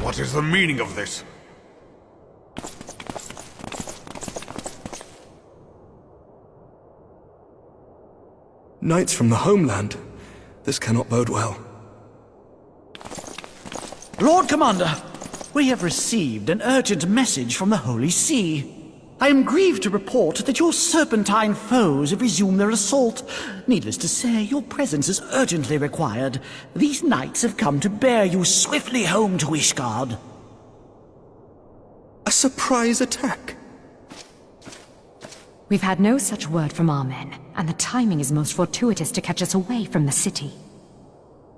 What is the meaning of this? Knights from the homeland. This cannot bode well. Lord Commander, we have received an urgent message from the Holy See. I am grieved to report that your serpentine foes have resumed their assault. Needless to say, your presence is urgently required. These knights have come to bear you swiftly home to Ishgard. A surprise attack? We've had no such word from our men, and the timing is most fortuitous to catch us away from the city.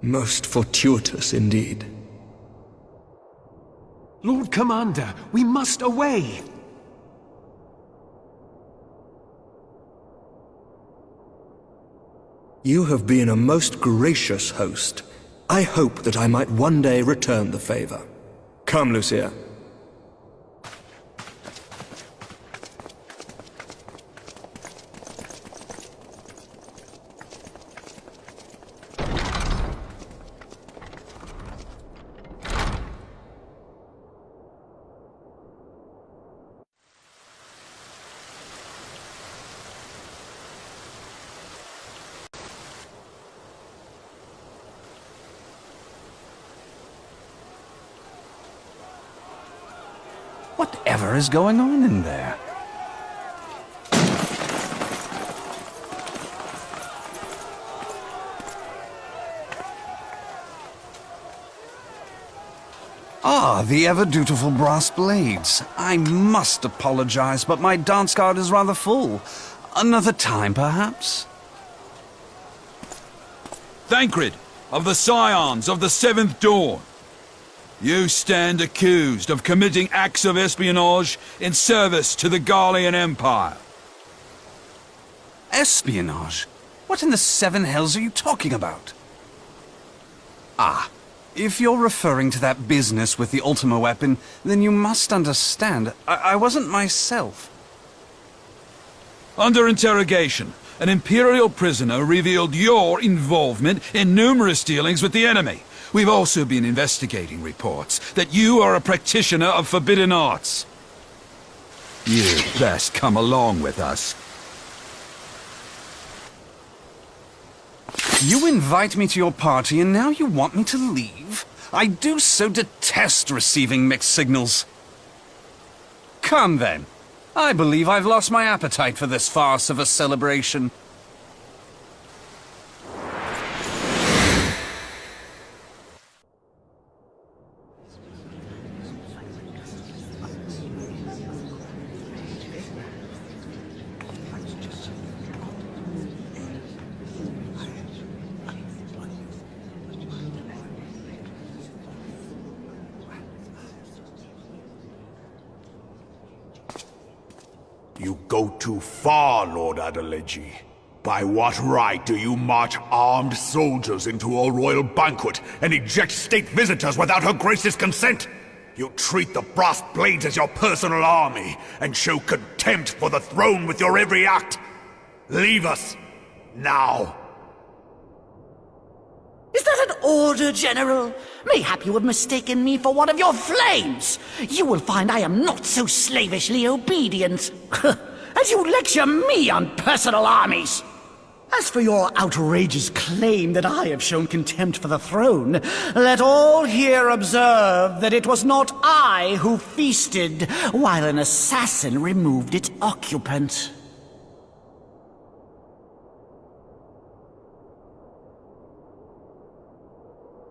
Most fortuitous indeed. Lord Commander, we must away! You have been a most gracious host. I hope that I might one day return the favor. Come, Lucia. Whatever is going on in there? Ah, the ever-dutiful brass blades. I must apologize, but my dance card is rather full. Another time, perhaps? Thancred, of the Scions of the Seventh Dawn. You stand accused of committing acts of espionage in service to the Garlean Empire. Espionage? What in the seven hells are you talking about? Ah, if you're referring to that business with the Ultima weapon, then you must understand, I wasn't myself. Under interrogation, an Imperial prisoner revealed your involvement in numerous dealings with the enemy. We've also been investigating reports that you are a practitioner of forbidden arts. You'd best come along with us. You invite me to your party and now you want me to leave? I do so detest receiving mixed signals. Come then. I believe I've lost my appetite for this farce of a celebration. You go too far, Lord Adeleji. By what right do you march armed soldiers into a royal banquet and eject state visitors without her grace's consent? You treat the brass blades as your personal army and show contempt for the throne with your every act. Leave us, now. Is that an order, General? Mayhap you have mistaken me for one of your flames. You will find I am not so slavishly obedient. As you lecture me on personal armies. As for your outrageous claim that I have shown contempt for the throne, let all here observe that it was not I who feasted while an assassin removed its occupant.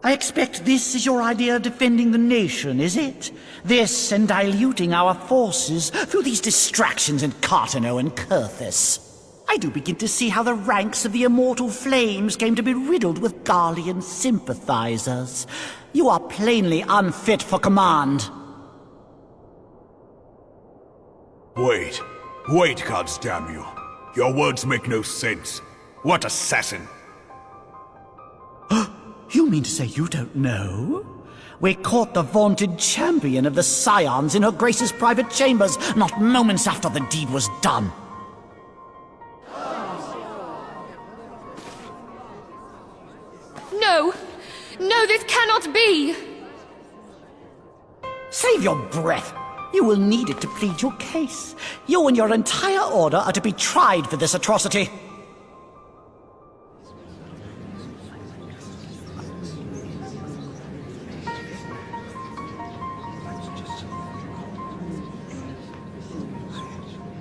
I expect this is your idea of defending the nation, is it? This and diluting our forces through these distractions in Cartano and Kurthis. I do begin to see how the ranks of the Immortal Flames came to be riddled with Garlean sympathizers. You are plainly unfit for command. Wait, gods damn you. Your words make no sense. What assassin? You mean to say you don't know? We caught the vaunted champion of the Scions in her Grace's private chambers, not moments after the deed was done. No! No, this cannot be! Save your breath. You will need it to plead your case. You and your entire order are to be tried for this atrocity.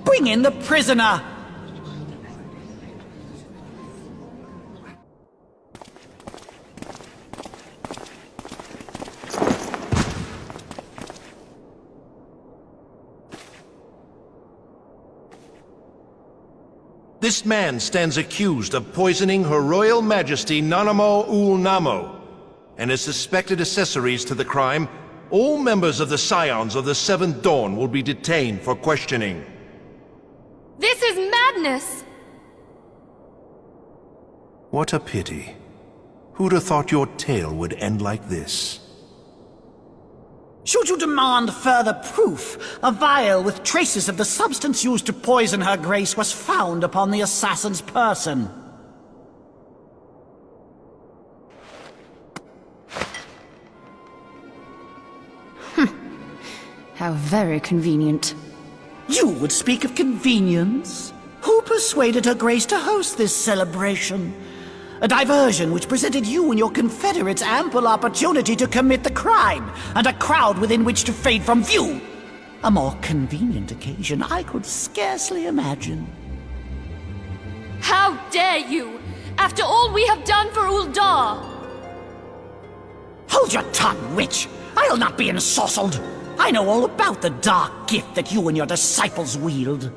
Bring in the prisoner! This man stands accused of poisoning Her Royal Majesty Nanamo Ul Namo, and as suspected accessories to the crime, all members of the Scions of the Seventh Dawn will be detained for questioning. This is madness! What a pity. Who'd have thought your tale would end like this? Should you demand further proof, a vial with traces of the substance used to poison Her Grace was found upon the assassin's person. How very convenient. You would speak of convenience? Who persuaded Her Grace to host this celebration? A diversion which presented you and your confederates ample opportunity to commit the crime, and a crowd within which to fade from view. A more convenient occasion I could scarcely imagine. How dare you! After all we have done for Uldah! Hold your tongue, witch! I'll not be ensorcelled! I know all about the dark gift that you and your disciples wield.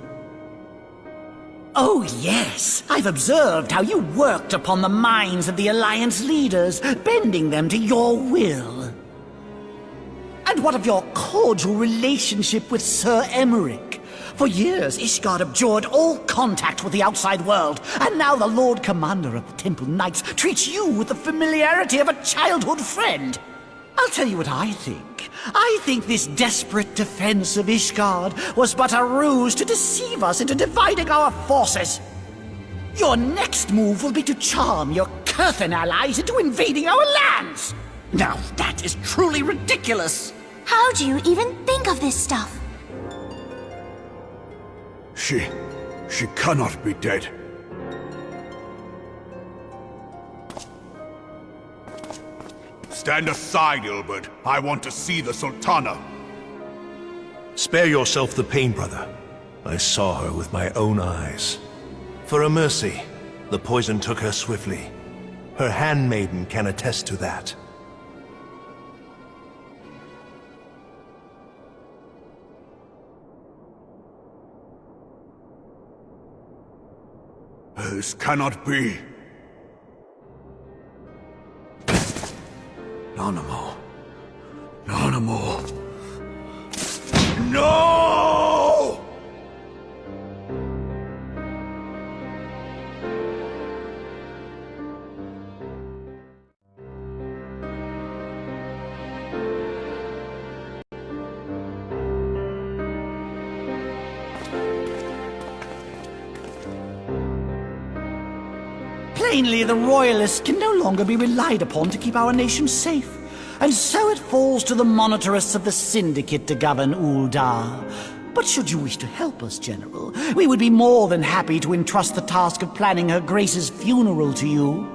Oh yes, I've observed how you worked upon the minds of the Alliance leaders, bending them to your will. And what of your cordial relationship with Sir Emmerich? For years, Ishgard abjured all contact with the outside world, and now the Lord Commander of the Temple Knights treats you with the familiarity of a childhood friend. I'll tell you what I think. I think this desperate defense of Ishgard was but a ruse to deceive us into dividing our forces. Your next move will be to charm your Kurthan allies into invading our lands. Now that is truly ridiculous. How do you even think of this stuff? She cannot be dead. Stand aside, Ilbert. I want to see the Sultana. Spare yourself the pain, brother. I saw her with my own eyes. For a mercy, the poison took her swiftly. Her handmaiden can attest to that. This cannot be. Nanamo. Nanamo. No! Plainly, the Royalists can no longer be relied upon to keep our nation safe. And so it falls to the monitorists of the Syndicate to govern Uldah. But should you wish to help us, General, we would be more than happy to entrust the task of planning Her Grace's funeral to you.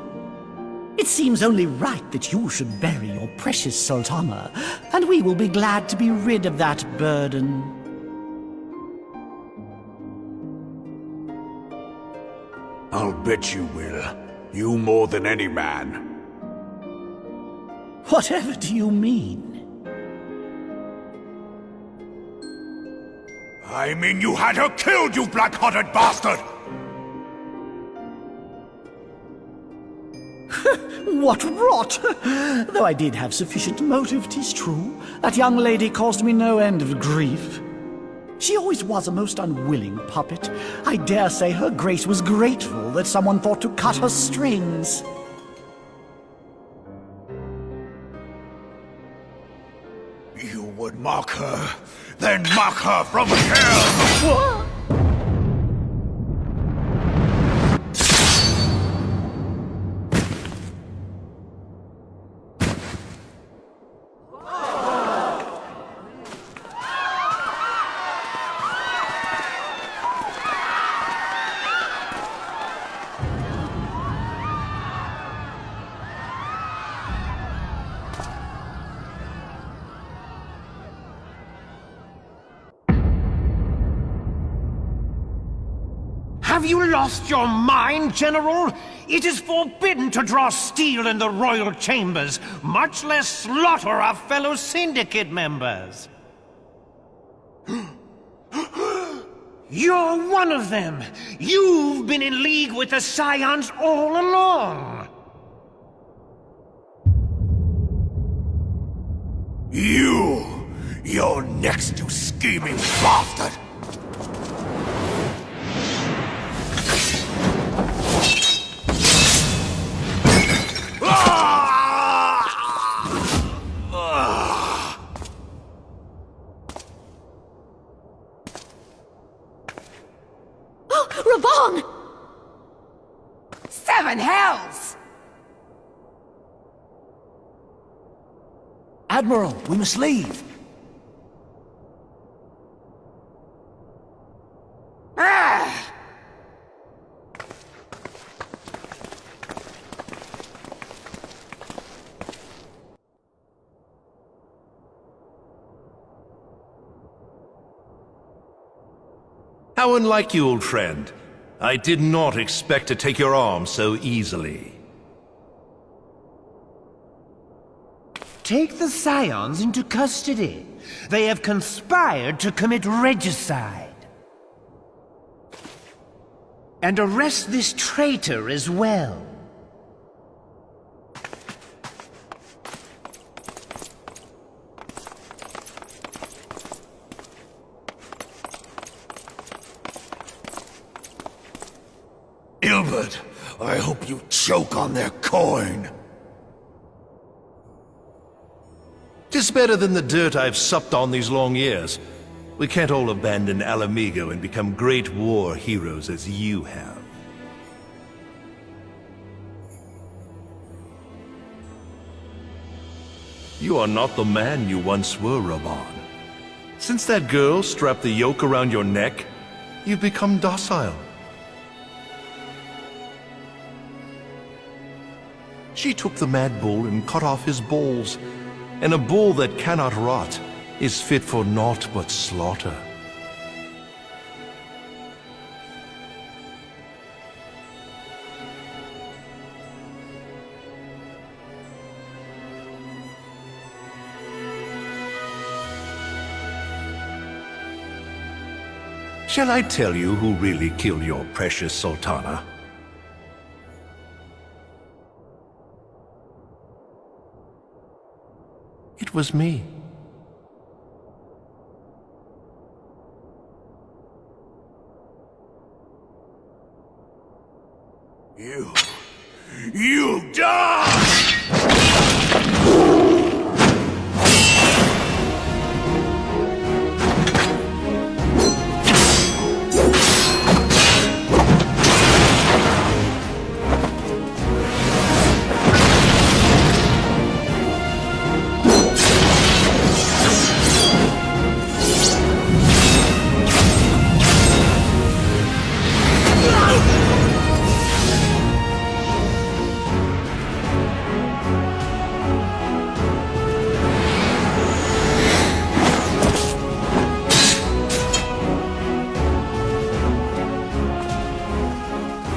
It seems only right that you should bury your precious Sultana, and we will be glad to be rid of that burden. I'll bet you will. You more than any man. Whatever do you mean? I mean you had her killed, you black-hearted bastard! What rot! Though I did have sufficient motive, 'tis true. That young lady caused me no end of grief. She always was a most unwilling puppet. I dare say Her Grace was grateful that someone thought to cut her strings. You would mock her, then mock her from hell! What? Have you lost your mind, General? It is forbidden to draw steel in the royal chambers, much less slaughter our fellow syndicate members. You're one of them! You've been in league with the Scions all along! You're next, you scheming bastard! Ravan! Seven hells! Admiral, we must leave. Ah! How unlike you, old friend. I did not expect to take your arm so easily. Take the Scions into custody. They have conspired to commit regicide. And arrest this traitor as well. Ilbert, I hope you choke on their coin. 'Tis better than the dirt I've supped on these long years. We can't all abandon Alamigo and become great war heroes as you have. You are not the man you once were, Raban. Since that girl strapped the yoke around your neck, you've become docile. She took the mad bull and cut off his balls, and a bull that cannot rot is fit for naught but slaughter. Shall I tell you who really killed your precious Sultana? It was me. You die!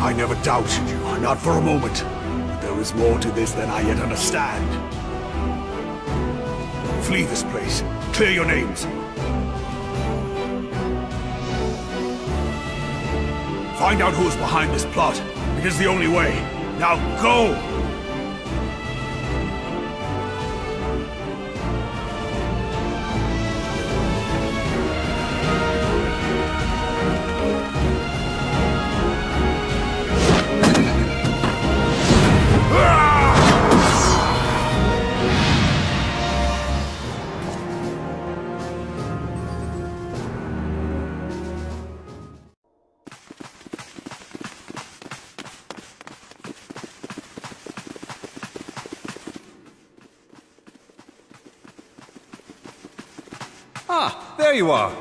I never doubted you, not for a moment. But there is more to this than I yet understand. Flee this place. Clear your names. Find out who is behind this plot. It is the only way. Now go! Ah, there you are.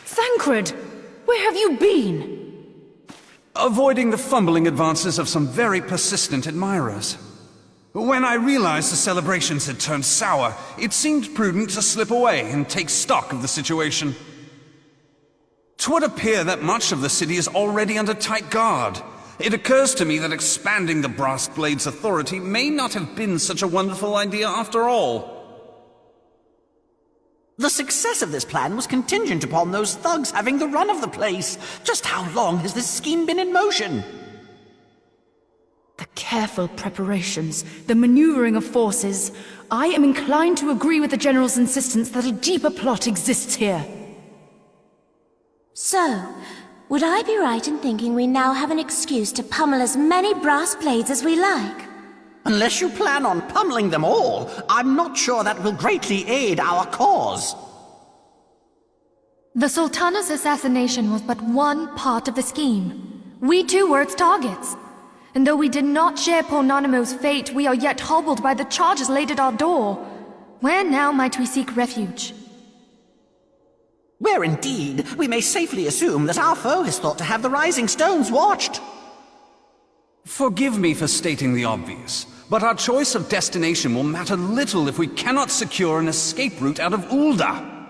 Thancred! Where have you been? Avoiding the fumbling advances of some very persistent admirers. When I realized the celebrations had turned sour, it seemed prudent to slip away and take stock of the situation. 'Twould appear that much of the city is already under tight guard. It occurs to me that expanding the Brass Blade's authority may not have been such a wonderful idea after all. The success of this plan was contingent upon those thugs having the run of the place. Just how long has this scheme been in motion? The careful preparations, the maneuvering of forces. I am inclined to agree with the General's insistence that a deeper plot exists here. So, would I be right in thinking we now have an excuse to pummel as many brass blades as we like? Unless you plan on pummeling them all, I'm not sure that will greatly aid our cause. The Sultana's assassination was but one part of the scheme. We too were its targets. And though we did not share Ponanimo's fate, we are yet hobbled by the charges laid at our door. Where now might we seek refuge? Where indeed, we may safely assume that our foe has thought to have the Rising Stones watched. Forgive me for stating the obvious, but our choice of destination will matter little if we cannot secure an escape route out of Uldah.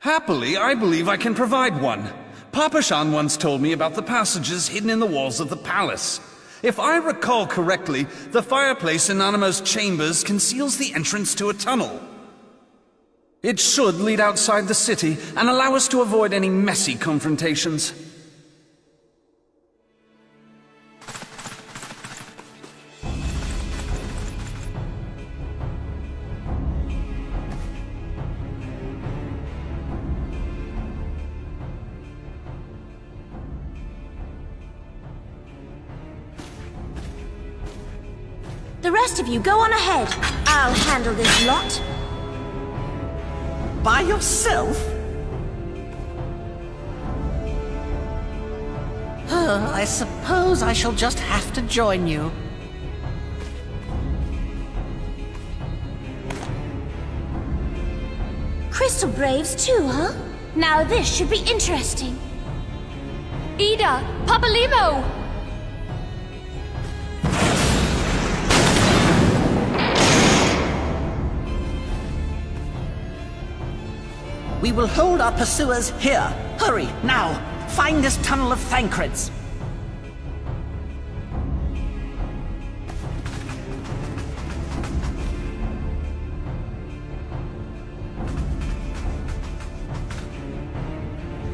Happily, I believe I can provide one. Papa Shan once told me about the passages hidden in the walls of the palace. If I recall correctly, the fireplace in Animo's chambers conceals the entrance to a tunnel. It should lead outside the city and allow us to avoid any messy confrontations. The rest of you go on ahead. I'll handle this lot. By yourself? I suppose I shall just have to join you. Crystal Braves too, huh? Now this should be interesting. Ida! Papalimo! We will hold our pursuers here. Hurry, now! Find this tunnel of Thancreds.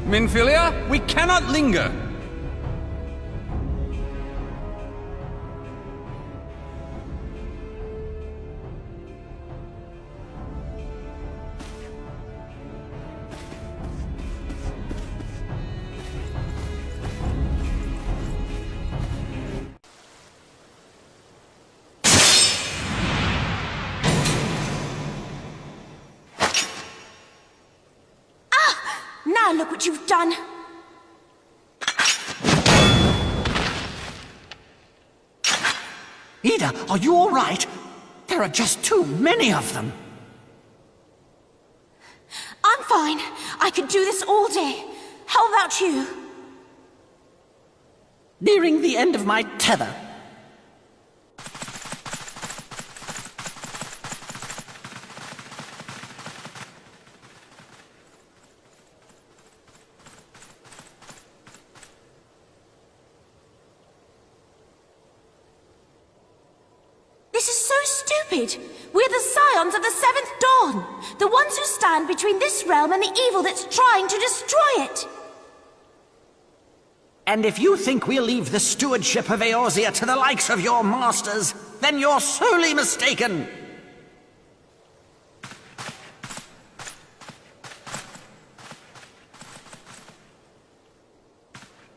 Minfilia, we cannot linger! Now look what you've done. Ida, are you all right? There are just too many of them. I'm fine. I could do this all day. How about you? Nearing the end of my tether. This is so stupid. We're the Scions of the Seventh Dawn. The ones who stand between this realm and the evil that's trying to destroy it. And if you think we'll leave the stewardship of Eorzea to the likes of your masters, then you're sorely mistaken.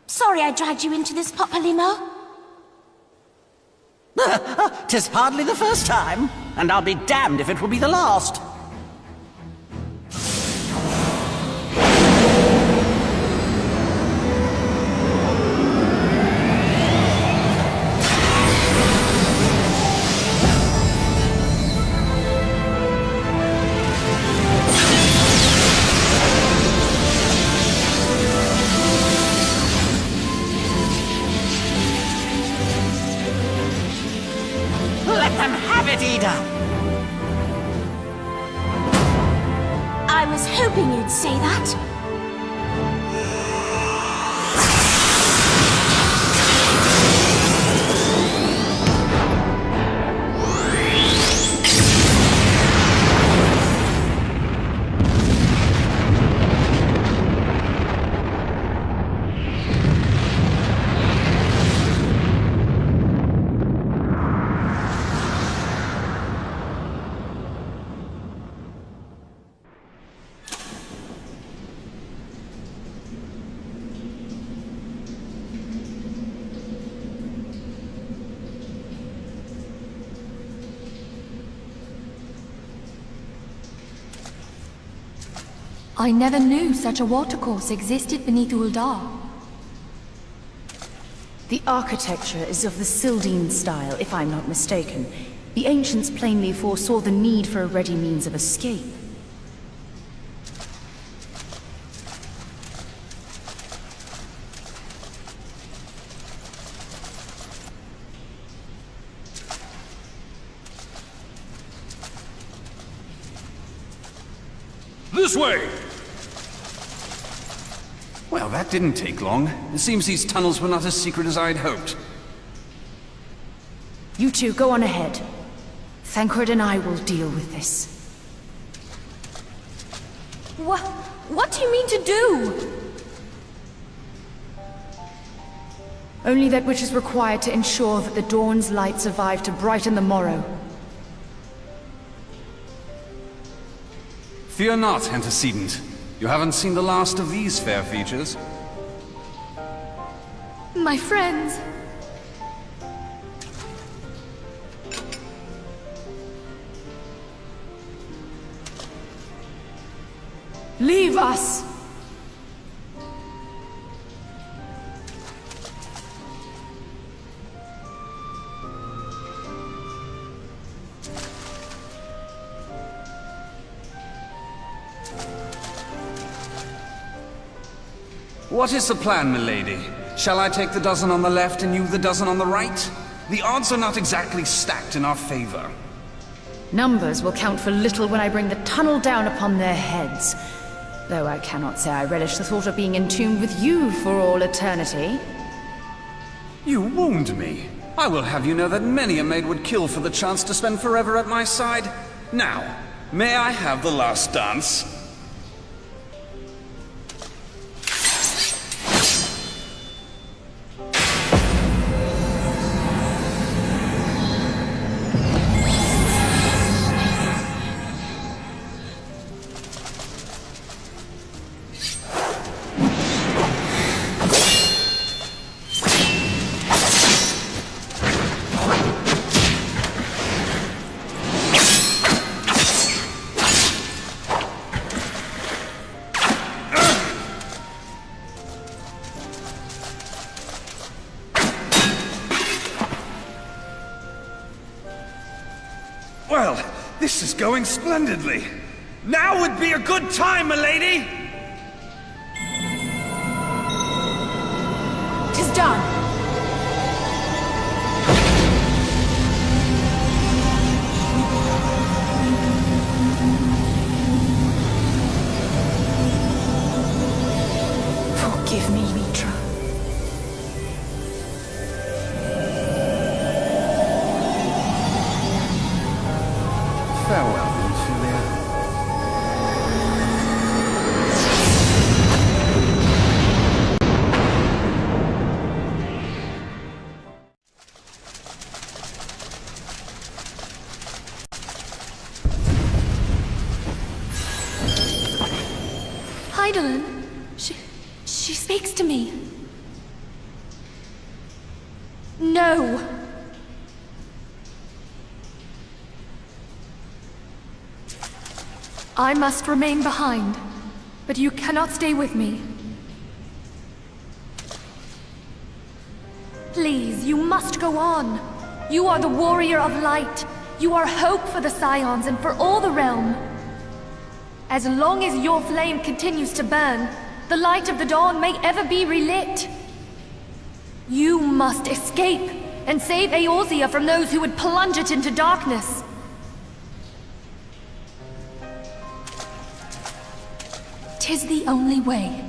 Sorry I dragged you into this, Papalimo. 'Tis hardly the first time, and I'll be damned if it will be the last. I was hoping you'd say that. I never knew such a watercourse existed beneath Uldah. The architecture is of the Sildine style, if I'm not mistaken. The ancients plainly foresaw the need for a ready means of escape. This way! Well, that didn't take long. It seems these tunnels were not as secret as I'd hoped. You two, go on ahead. Thancred and I will deal with this. What do you mean to do? Only that which is required to ensure that the dawn's light survive to brighten the morrow. Fear not, antecedent. You haven't seen the last of these fair features. My friends. Leave us! What is the plan, milady? Shall I take the dozen on the left and you the dozen on the right? The odds are not exactly stacked in our favor. Numbers will count for little when I bring the tunnel down upon their heads. Though I cannot say I relish the thought of being entombed with you for all eternity. You wound me. I will have you know that many a maid would kill for the chance to spend forever at my side. Now, may I have the last dance? Well, this is going splendidly. Now would be a good time, milady! 'Tis done! Forgive me, Mitra. Farewell, Ophelia. Heidelin, she speaks to me. No. I must remain behind, but you cannot stay with me. Please, you must go on. You are the warrior of light. You are hope for the Scions and for all the realm. As long as your flame continues to burn, the light of the dawn may ever be relit. You must escape and save Eorzea from those who would plunge it into darkness. 'Tis the only way.